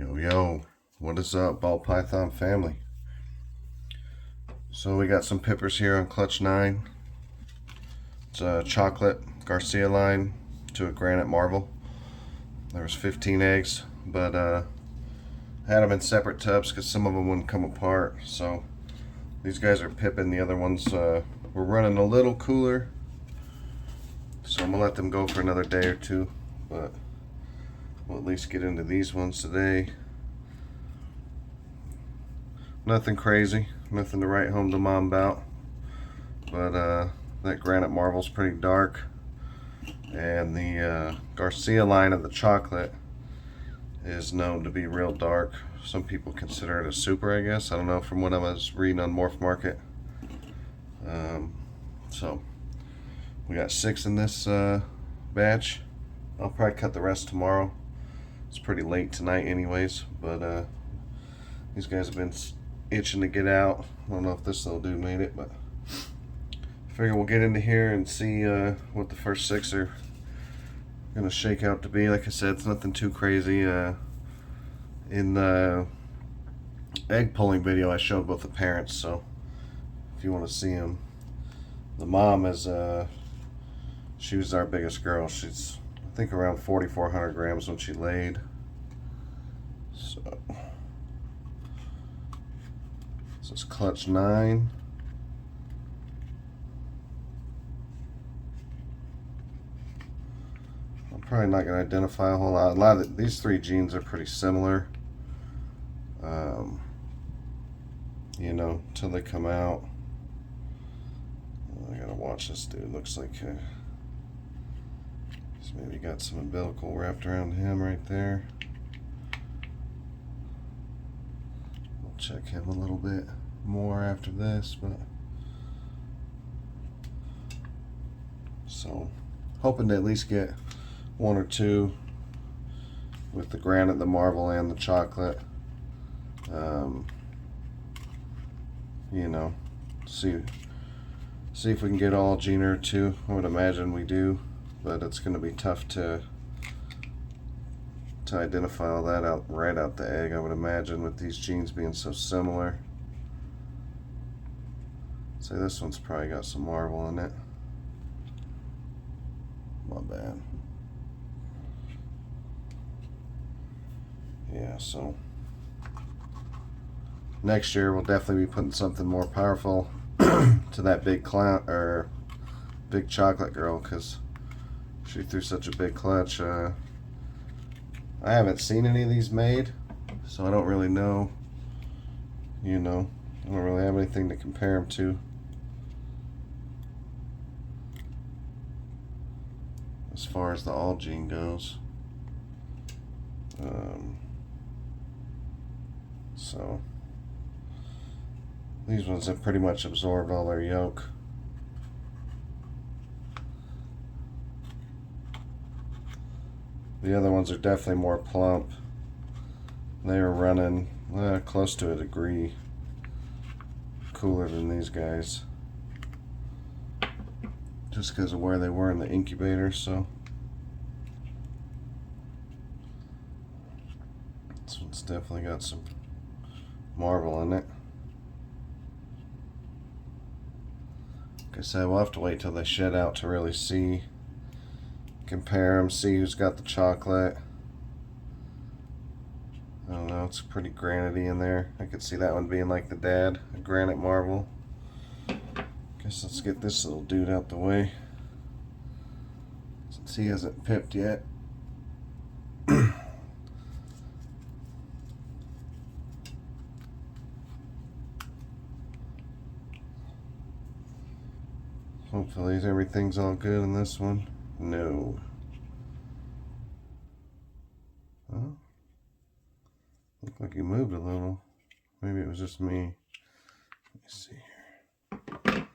Yo, what is up, Ball Python family? So we got some pippers here on Clutch 9. It's a Chocolate Garcia line to a Granite Marvel. There was 15 eggs, but I had them in separate tubs because some of them wouldn't come apart. So these guys are pipping. The other ones were running a little cooler. So I'm going to let them go for another day or two. But we'll at least get into these ones today. Nothing crazy, nothing to write home to mom about, but that Granite Marvel's pretty dark, and the Garcia line of the chocolate is known to be real dark. Some people consider it a super, I guess. I don't know, from what I was reading on Morph Market. So we got 6 in this batch. I'll probably cut the rest tomorrow. It's pretty late tonight anyways, but these guys have been itching to get out. I don't know if this little dude made it, but I figure we'll get into here and see what the first 6 are gonna shake out to be. Like I said, it's nothing too crazy. In the egg pulling video, I showed both the parents, so if you want to see them, the mom is she was our biggest girl. She's, I think, around 4,400 grams when she laid. So this is Clutch 9. I'm probably not going to identify a whole lot. A lot of these 3 genes are pretty similar. You know, till they come out. I gotta watch this dude. Looks like he's maybe got some umbilical wrapped around him right there. We'll check him a little bit more after this, but so hoping to at least get 1 or 2 with the Granite, the Marvel, and the Chocolate. You know, see if we can get all gene or 2. I would imagine we do, but it's going to be tough to identify all that out right out the egg, I would imagine, with these genes being so similar. Say this one's probably got some Marvel in it. My bad. Yeah, so next year we'll definitely be putting something more powerful to that big clown or big chocolate girl, because she threw such a big clutch. I haven't seen any of these made, so I don't really know. You know, I don't really have anything to compare them to. As far as the all gene goes. So these ones have pretty much absorbed all their yolk. The other ones are definitely more plump. They were running close to a degree cooler than these guys, just because of where they were in the incubator. So this one's definitely got some Marvel in it. Like I said, we'll have to wait till they shed out to really see, compare them, see who's got the chocolate. I don't know, it's pretty granity in there. I could see that one being like the dad, a Granite Marvel. Guess let's get this little dude out the way, since he hasn't pipped yet. Hopefully everything's all good in this one. No. Oh, looked like he moved a little. Maybe it was just me. Let me see here.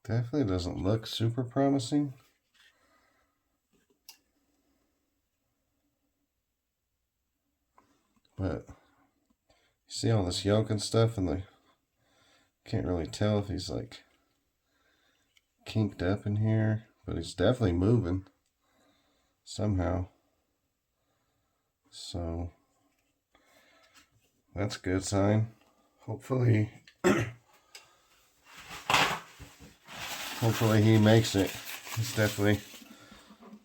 Definitely doesn't look super promising. But you see all this yolk and stuff, and can't really tell if he's like kinked up in here, but he's definitely moving somehow. So that's a good sign. Hopefully he makes it. He's definitely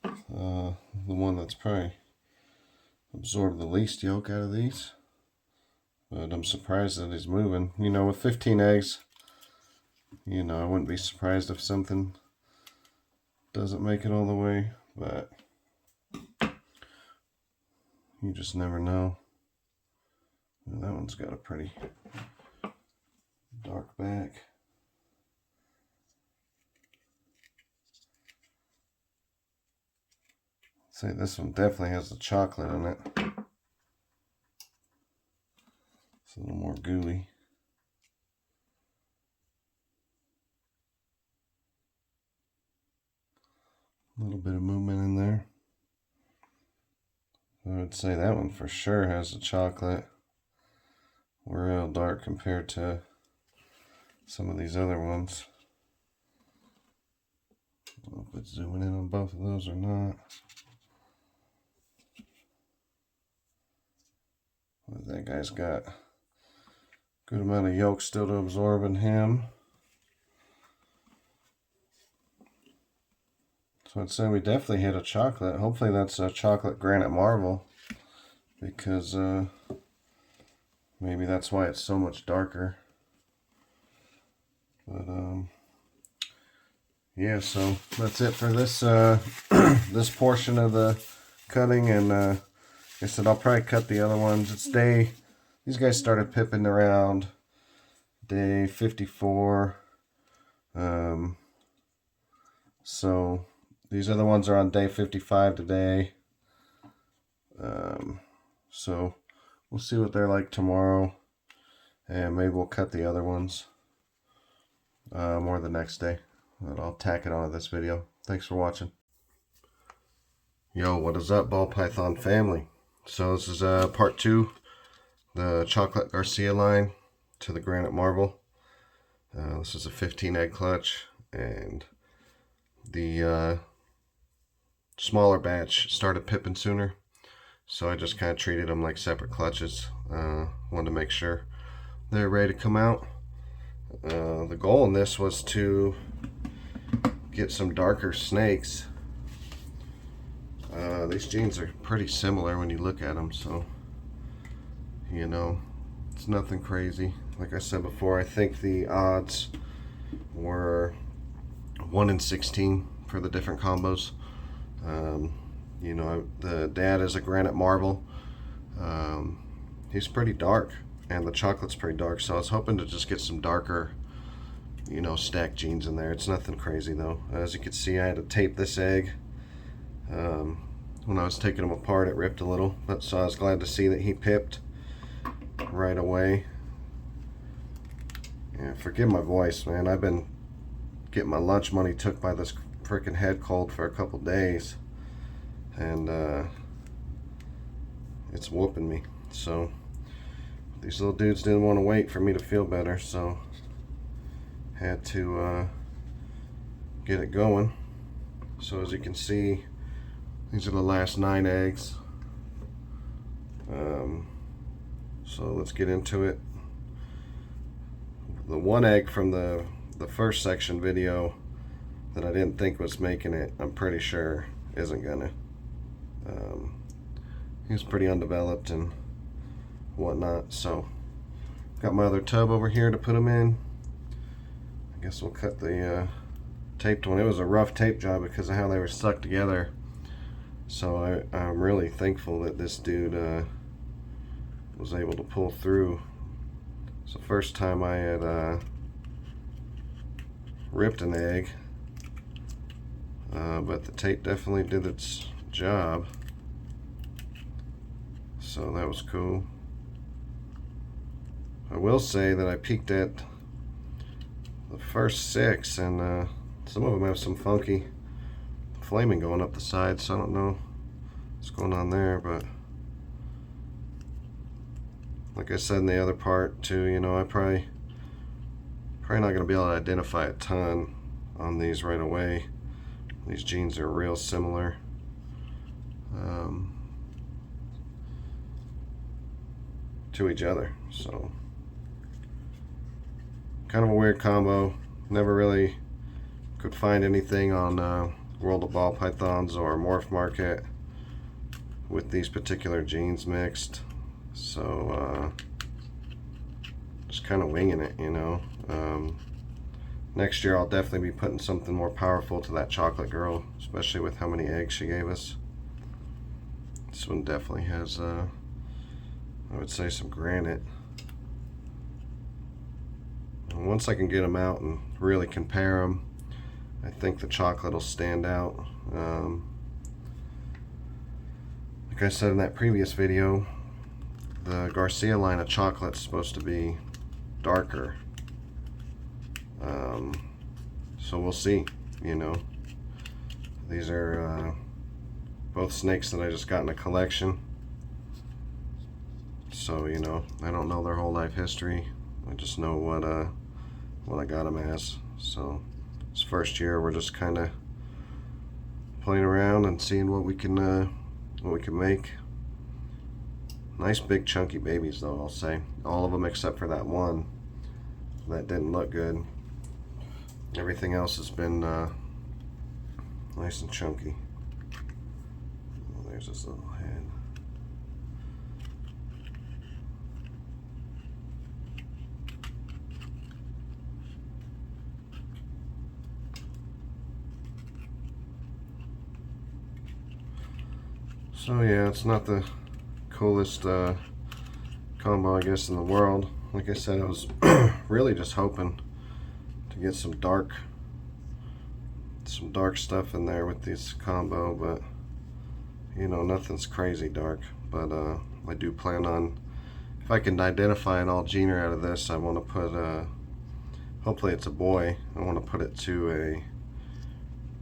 the one that's probably absorbed the least yolk out of these. But I'm surprised that he's moving. You know, with 15 eggs, you know, I wouldn't be surprised if something doesn't make it all the way, but you just never know. Well, that one's got a pretty dark back. I'd say this one definitely has the chocolate in it. It's a little more gooey. A little bit of movement in there. I would say that one for sure has the chocolate. Real dark compared to some of these other ones. I don't know if it's zooming in on both of those or not. But that guy's got a good amount of yolk still to absorb in him. So I'd say we definitely hit a chocolate. Hopefully that's a chocolate Granite Marvel, because maybe that's why it's so much darker. But yeah, so that's it for this this portion of the cutting. And like I said, I'll probably cut the other ones. These guys started pipping around day 54. So these other ones are on day 55 today. So we'll see what they're like tomorrow, and maybe we'll cut the other ones more the next day. But I'll tack it onto this video. Thanks for watching. Yo, what is up, ball python family? So this is part 2, the Chocolate Garcia line to the Granite Marvel. This is a 15 egg clutch, and the smaller batch started pipping sooner, so I just kind of treated them like separate clutches. Wanted to make sure they're ready to come out. The goal in this was to get some darker snakes. These genes are pretty similar when you look at them, so you know, it's nothing crazy. Like I said before, I think the odds were 1 in 16 for the different combos. You know, the dad is a Granite Marvel. He's pretty dark, and the chocolate's pretty dark, so I was hoping to just get some darker, you know, stacked genes in there. It's nothing crazy though. As you can see, I had to tape this egg. When I was taking them apart, it ripped a little, but so I was glad to see that he pipped right away. Yeah, forgive my voice, man. I've been getting my lunch money took by this freaking head cold for a couple days, and it's whooping me. So these little dudes didn't want to wait for me to feel better, so had to get it going. So as you can see, these are the last 9 eggs. So let's get into it. The one egg from the first section video that I didn't think was making it, I'm pretty sure isn't gonna. He's pretty undeveloped and whatnot. So got my other tub over here to put them in. I guess we'll cut the taped one. It was a rough tape job because of how they were stuck together. So I'm really thankful that this dude was able to pull through. It's the first time I had ripped an egg, but the tape definitely did its job. So that was cool. I will say that I peeked at the first 6, and some of them have some funky flaming going up the side, so I don't know what's going on there, but like I said in the other part too, you know, I probably not going to be able to identify a ton on these right away. These jeans are real similar. To each other, so kind of a weird combo. Never really could find anything on World of Ball Pythons or Morph Market with these particular jeans mixed, so just kind of winging it, you know. Next year I'll definitely be putting something more powerful to that chocolate girl, especially with how many eggs she gave us. This one definitely has I would say some granite. And once I can get them out and really compare them, I think the chocolate will stand out. Like I said in that previous video, the Garcia line of chocolate is supposed to be darker. So we'll see, you know. These are both snakes that I just got in a collection. So, you know, I don't know their whole life history. I just know what I got them as. So this first year we're just kind of playing around and seeing what we can make. Nice big chunky babies though, I'll say. All of them except for that one that didn't look good. Everything else has been nice and chunky. Oh, there's this little head. So yeah, it's not the coolest combo, I guess, in the world. Like I said, I was really just hoping to get some dark stuff in there with this combo, but you know, nothing's crazy dark. But I do plan on, if I can identify an all-gener out of this, I want to put hopefully it's a boy. I want to put it to a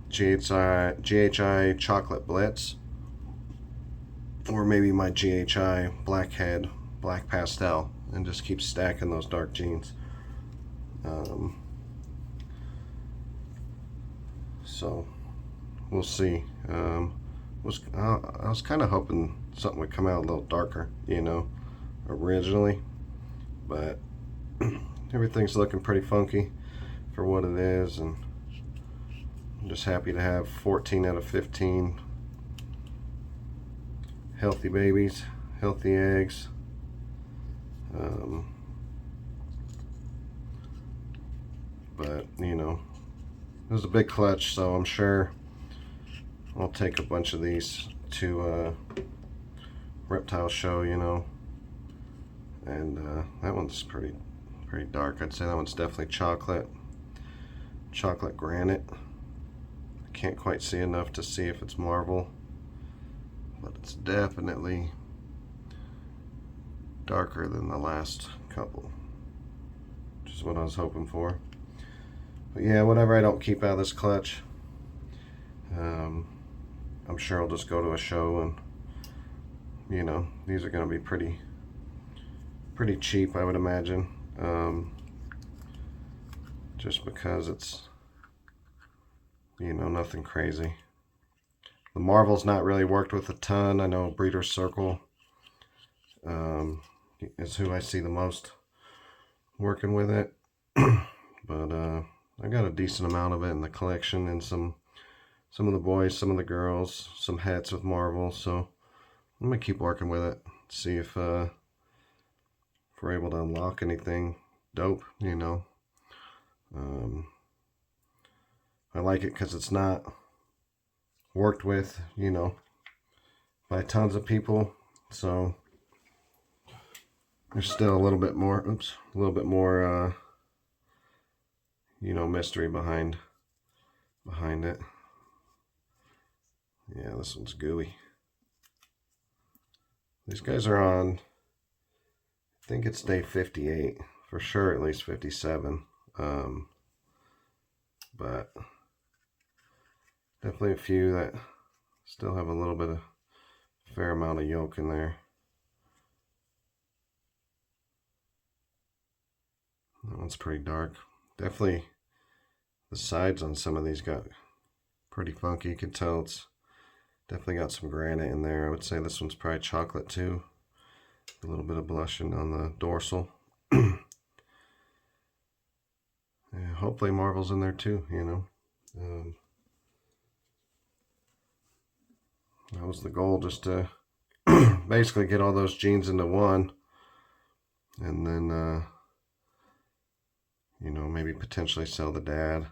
GHI Chocolate Blitz, or maybe my GHI Blackhead Black Pastel, and just keep stacking those dark jeans. So we'll see. I was kind of hoping something would come out a little darker, you know, originally, but everything's looking pretty funky for what it is, and I'm just happy to have 14 out of 15 healthy babies, healthy eggs. But you know, it was a big clutch, so I'm sure I'll take a bunch of these to reptile show, you know. And that one's pretty dark. I'd say that one's definitely chocolate granite. I can't quite see enough to see if it's marble, but it's definitely darker than the last couple, which is what I was hoping for. But yeah, whatever I don't keep out of this clutch, I'm sure I'll just go to a show, and you know, these are going to be pretty cheap, I would imagine, just because it's, you know, nothing crazy. The Marvel's not really worked with a ton. I know Breeder's Circle is who I see the most working with it, but I got a decent amount of it in the collection, and some of the boys, some of the girls, some hats with Marvel. So I'm gonna keep working with it, see if we're able to unlock anything dope, you know. I like it because it's not worked with, you know, by tons of people, so there's still a little bit more, you know, mystery behind it. Yeah, this one's gooey. These guys are on, I think it's day 58, for sure at least 57, but definitely a few that still have a fair amount of yolk in there. That one's pretty dark. Definitely the sides on some of these got pretty funky. You can tell it's definitely got some granite in there. I would say this one's probably chocolate too. A little bit of blushing on the dorsal. Yeah, hopefully Marvel's in there too, you know. That was the goal, just to basically get all those genes into one. And then, you know, maybe potentially sell the dad.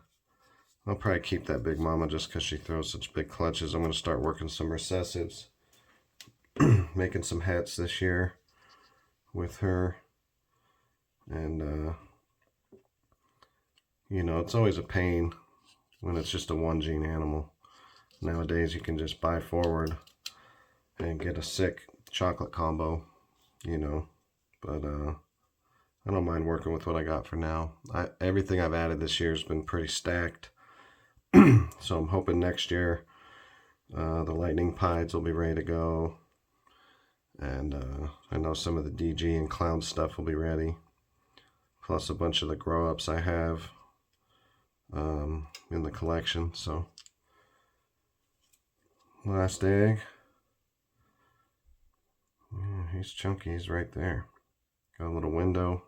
I'll probably keep that big mama just because she throws such big clutches. I'm going to start working some recessives. Making some hats this year with her. And, you know, it's always a pain when it's just a one gene animal. Nowadays you can just buy forward and get a sick chocolate combo, you know. But I don't mind working with what I got for now. Everything I've added this year has been pretty stacked. So I'm hoping next year the lightning pieds will be ready to go. And I know some of the DG and clown stuff will be ready. Plus a bunch of the grow-ups I have in the collection. So last egg. Yeah, he's chunky. He's right there. Got a little window.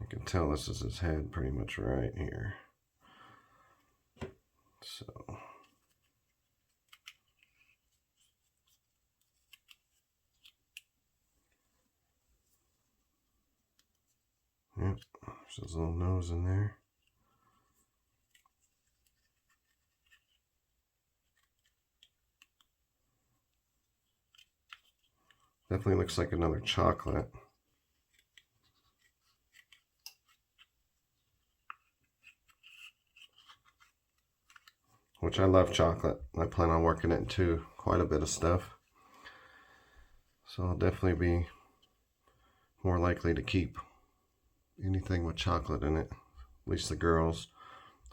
I can tell this is his head pretty much right here. So yep, there's his little nose in there. Definitely looks like another chocolate. Which I love chocolate. I plan on working it into quite a bit of stuff. So I'll definitely be more likely to keep anything with chocolate in it. At least the girls.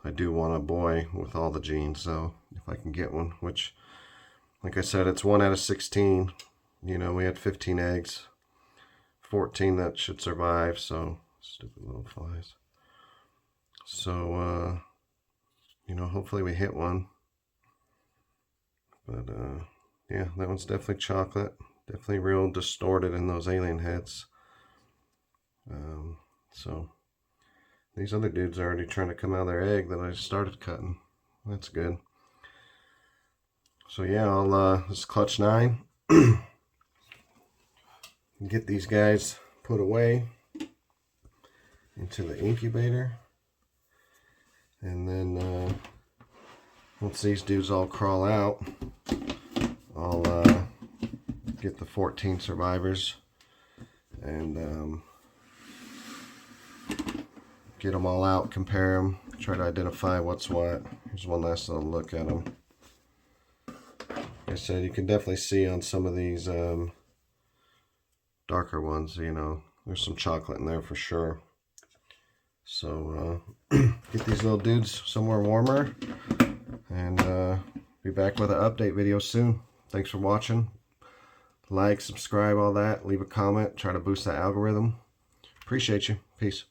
I do want a boy with all the genes, so if I can get one, which, like I said, it's 1 out of 16. You know, we had 15 eggs. 14 that should survive, so stupid little flies. So, you know, hopefully we hit one. But, yeah, that one's definitely chocolate. Definitely real distorted in those alien heads. So, these other dudes are already trying to come out of their egg that I started cutting. That's good. So, yeah, this is clutch 9. Get these guys put away into the incubator. And then once these dudes all crawl out, I'll get the 14 survivors and get them all out, compare them, try to identify what's what. Here's one last little look at them. Like I said, you can definitely see on some of these darker ones, you know, there's some chocolate in there for sure. So get these little dudes somewhere warmer and be back with an update video soon. Thanks for watching. Like, subscribe, all that. Leave a comment. Try to boost that algorithm. Appreciate you. Peace.